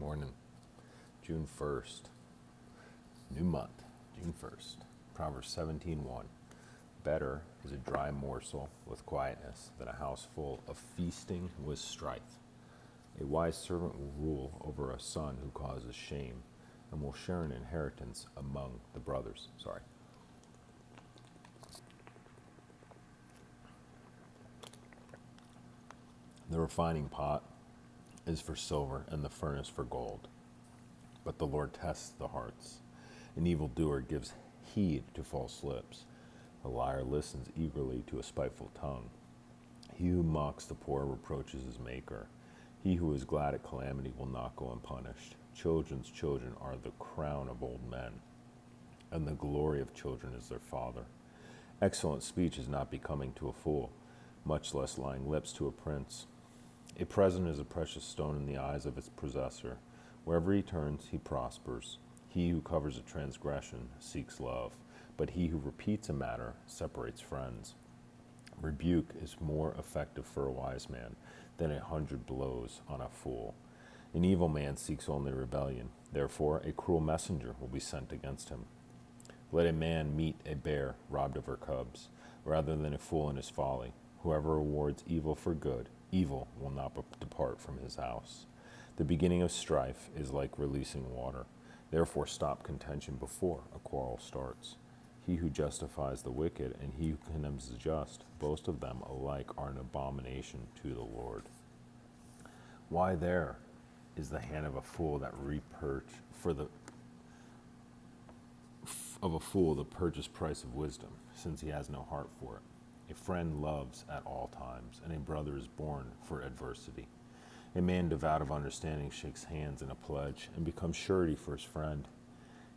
Morning, June 1st, new month, June 1st. Proverbs 17:1. Better is a dry morsel with quietness than a house full of feasting with strife. A wise servant will rule over a son who causes shame and will share an inheritance among the brothers. The refining pot is for silver and the furnace for gold, but the Lord tests the hearts. An evildoer gives heed to false lips. A liar listens eagerly to a spiteful tongue. He who mocks the poor reproaches his maker. He who is glad at calamity will not go unpunished. Children's children are the crown of old men, and the glory of children is their father. Excellent speech is not becoming to a fool, much less lying lips to a prince. A present is a precious stone in the eyes of its possessor. Wherever he turns, he prospers. He who covers a transgression seeks love, but he who repeats a matter separates friends. Rebuke is more effective for a wise man than 100 blows on a fool. An evil man seeks only rebellion. Therefore, a cruel messenger will be sent against him. Let a man meet a bear robbed of her cubs, rather than a fool in his folly. Whoever rewards evil for good, evil will not depart from his house. The beginning of strife is like releasing water. Therefore, stop contention before a quarrel starts. He who justifies the wicked and he who condemns the just, both of them alike are an abomination to the Lord. Why there is the hand of a fool that the purchase price of wisdom, since he has no heart for it. A friend loves at all times, and a brother is born for adversity. A man devout of understanding shakes hands in a pledge and becomes surety for his friend.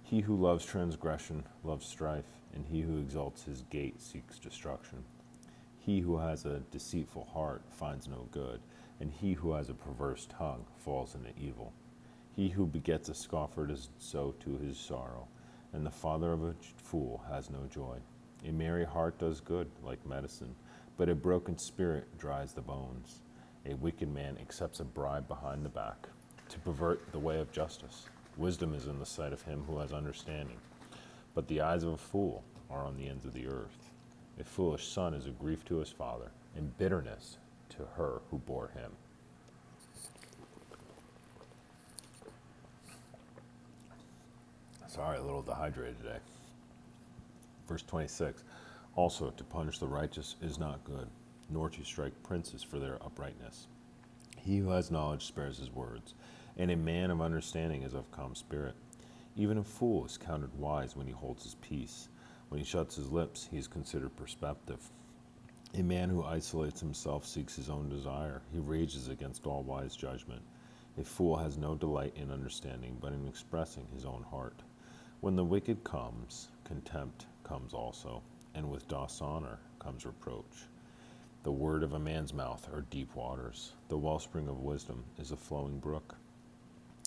He who loves transgression loves strife, and he who exalts his gate seeks destruction. He who has a deceitful heart finds no good, and he who has a perverse tongue falls into evil. He who begets a scoffer does so to his sorrow, and the father of a fool has no joy. A merry heart does good, like medicine, but a broken spirit dries the bones. A wicked man accepts a bribe behind the back to pervert the way of justice. Wisdom is in the sight of him who has understanding, but the eyes of a fool are on the ends of the earth. A foolish son is a grief to his father, and bitterness to her who bore him. Sorry, a little dehydrated today. Verse 26, also to punish the righteous is not good, nor to strike princes for their uprightness. He who has knowledge spares his words, and a man of understanding is of calm spirit. Even a fool is counted wise when he holds his peace. When he shuts his lips, he is considered perceptive. A man who isolates himself seeks his own desire. He rages against all wise judgment. A fool has no delight in understanding, but in expressing his own heart. When the wicked comes, contempt comes also, and with dishonor comes reproach. The word of a man's mouth are deep waters. The wellspring of wisdom is a flowing brook.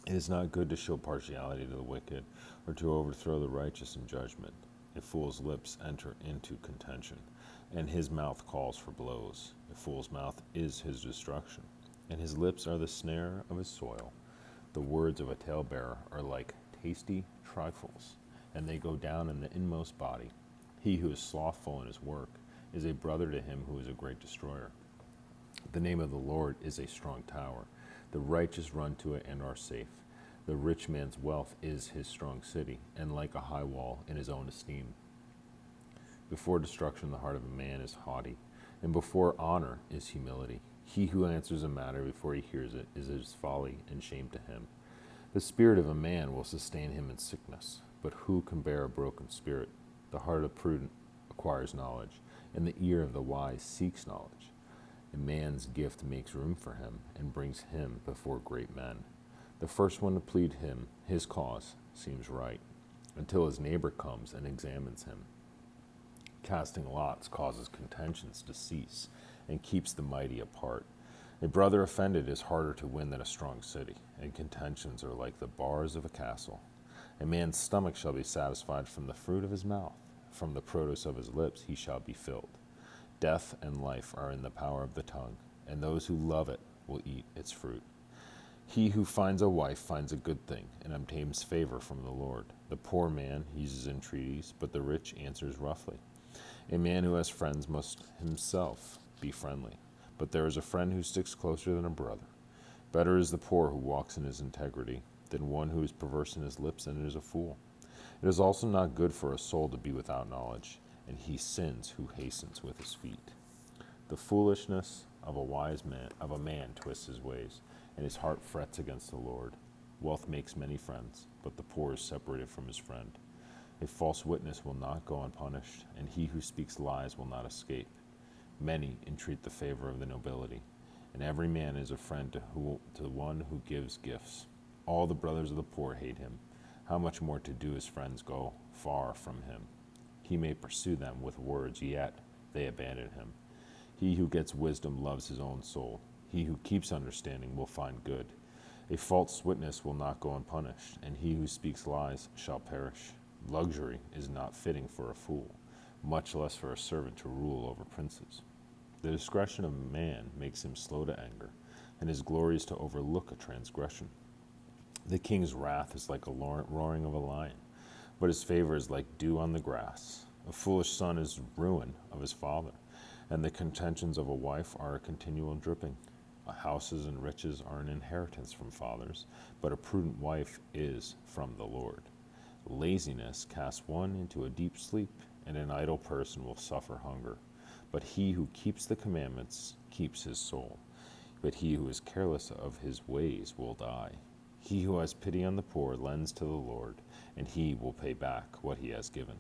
It is not good to show partiality to the wicked, or to overthrow the righteous in judgment. A fool's lips enter into contention, and his mouth calls for blows. A fool's mouth is his destruction, and his lips are the snare of his soil. The words of a talebearer are like tasty trifles, and they go down in the inmost body. He who is slothful in his work is a brother to him who is a great destroyer. The name of the Lord is a strong tower. The righteous run to it and are safe. The rich man's wealth is his strong city, and like a high wall in his own esteem. Before destruction the heart of a man is haughty, and before honor is humility. He who answers a matter before he hears it is his folly and shame to him. The spirit of a man will sustain him in sickness, but who can bear a broken spirit? The heart of prudent acquires knowledge, and the ear of the wise seeks knowledge. A man's gift makes room for him and brings him before great men. The first one to plead him, his cause, seems right, until his neighbor comes and examines him. Casting lots causes contentions to cease and keeps the mighty apart. A brother offended is harder to win than a strong city, and contentions are like the bars of a castle. A man's stomach shall be satisfied from the fruit of his mouth. From the produce of his lips he shall be filled. Death and life are in the power of the tongue, and those who love it will eat its fruit. He who finds a wife finds a good thing and obtains favor from the Lord. The poor man uses entreaties, but the rich answers roughly. A man who has friends must himself be friendly, but there is a friend who sticks closer than a brother. Better is the poor who walks in his integrity than one who is perverse in his lips and is a fool. It is also not good for a soul to be without knowledge, and he sins who hastens with his feet. The foolishness of a man twists his ways, and his heart frets against the Lord. Wealth makes many friends, but the poor is separated from his friend. A false witness will not go unpunished, and he who speaks lies will not escape. Many entreat the favor of the nobility, and every man is a friend to the one who gives gifts. All the brothers of the poor hate him. How much more to do his friends go far from him? He may pursue them with words, yet they abandon him. He who gets wisdom loves his own soul. He who keeps understanding will find good. A false witness will not go unpunished, and he who speaks lies shall perish. Luxury is not fitting for a fool, much less for a servant to rule over princes. The discretion of man makes him slow to anger, and his glory is to overlook a transgression. The king's wrath is like a roaring of a lion, but his favor is like dew on the grass. A foolish son is ruin of his father, and the contentions of a wife are a continual dripping. Houses and riches are an inheritance from fathers, but a prudent wife is from the Lord. Laziness casts one into a deep sleep, and an idle person will suffer hunger. But he who keeps the commandments keeps his soul. But he who is careless of his ways will die. He who has pity on the poor lends to the Lord, and he will pay back what he has given.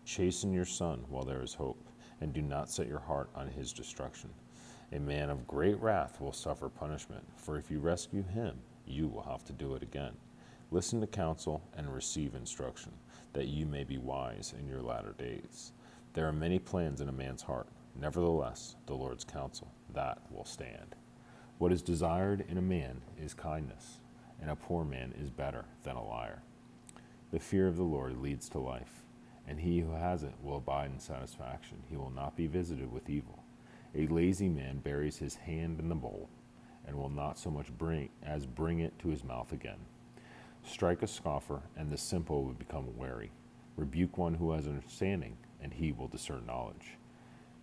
Chasten your son while there is hope, and do not set your heart on his destruction. A man of great wrath will suffer punishment, for if you rescue him, you will have to do it again. Listen to counsel and receive instruction, that you may be wise in your latter days. There are many plans in a man's heart. Nevertheless, the Lord's counsel, that will stand. What is desired in a man is kindness, and a poor man is better than a liar. The fear of the Lord leads to life, and he who has it will abide in satisfaction. He will not be visited with evil. A lazy man buries his hand in the bowl, and will not so much bring it to his mouth again. Strike a scoffer, and the simple will become wary. Rebuke one who has understanding, and he will discern knowledge.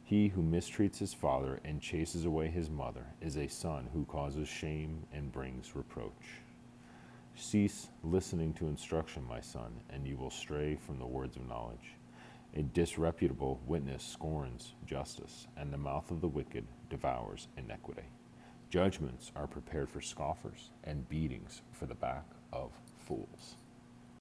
He who mistreats his father and chases away his mother is a son who causes shame and brings reproach. Cease listening to instruction, my son, and you will stray from the words of knowledge. A disreputable witness scorns justice, and the mouth of the wicked devours iniquity. Judgments are prepared for scoffers, and beatings for the back of fools.